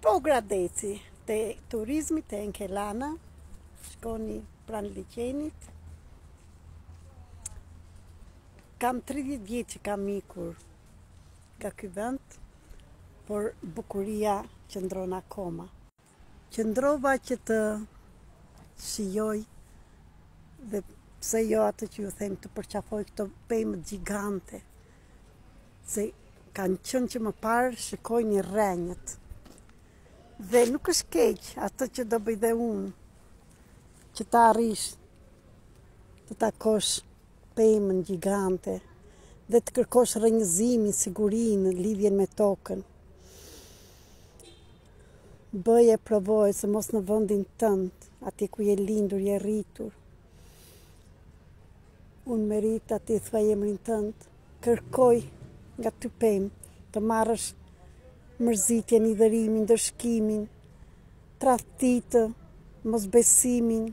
Po Gradeci, te turizmi te Enkelana, shkoni pranë liçenit. Kam 30 vjet që kam ikur nga ky vend, por bukuria qëndron akoma. Qëndrova që të shijoj dhe pse jo atë që ju them të përqafoj këto pemë gjigante, se kanë qenë që më parë shikoj një rrenjët. Dhe nuk është keq atë që do bëj dhe unë, që ta arrish të takosh pemën gjigante dhe të kërkosh rrënjëzimin, sigurinë, lidhjen me tokën. Bëje, provoj, se mos në vendin tënd, atje ku je lindur, je rritur. Unë merit atje thua emrin tënd, kërkoj nga ty pemë të marrësh mërzitjen, idhërimin, dëshkimin, tradhtitë, mosbesimin,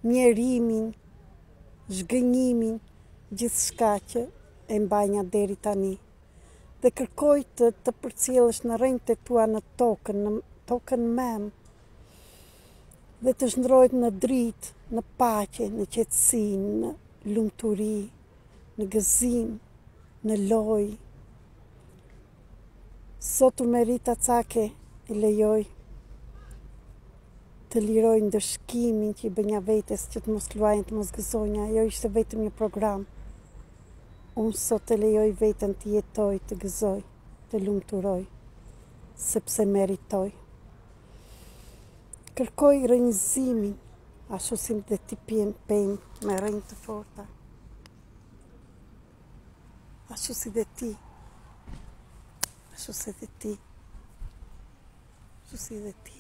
mjerimin, zhgënjimin, gjithçka që e mbajnë deri tani. Dhe kërkoj të përcjellësh në rrenjtë e tua në tokën mem, dhe të zhndrohet në dritë, në paqe, në qetësi, në lumturi, në gëzim, në lojë. Sot Merita Cake i lejoj të liroj ndëshkimin që i bënja vetes, që të mos luajnë, të mos gëzonja. Ajo ishte vetëm një program. Unë sot të lejoj veten të jetoj, të gëzoj, të lumturoj, sepse meritoj. Kërkoj rrënjëzimin, ashtu si dhe ti pjen pemë me rrenjë të forta. Ashtu si dhe ti. Ashtu si dhe ti. Ashtu si dhe ti.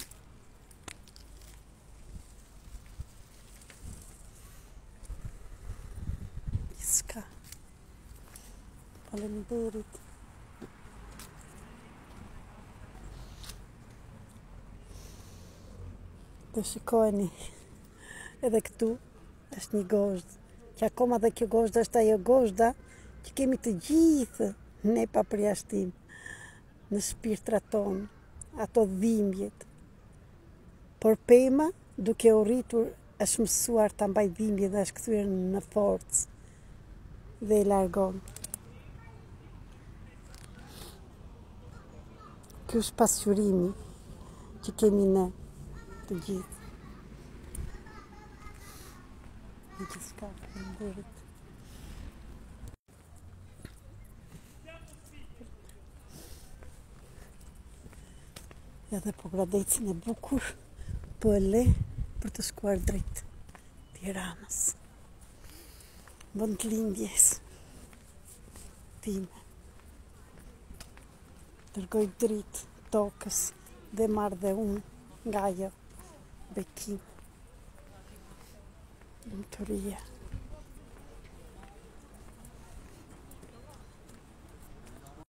Gjithçka. Faleminderit. Të shikojeni, edhe këtu është një gozhdë, që akoma dhe kjo gozhdë është ajo gozhda që kemi të gjithë ne pa përjashtim në shpirtrat tonë, ato dhimbjet. Por pema, duke u rritur, është mësuar ta mbaj dhimbjet dhe është kthyer në forcë dhe e largon. Ky është pasqyrimi që kemi ne të gjithë. Në gjithçka, faleminderit. Edhe po Gradecin e bukur, po e le për të shkuar drejt Tiranës. Vend lindjes time. Dërgoj dritë tokës dhe marrë dhe unë nga ajo bekim. Lumturia.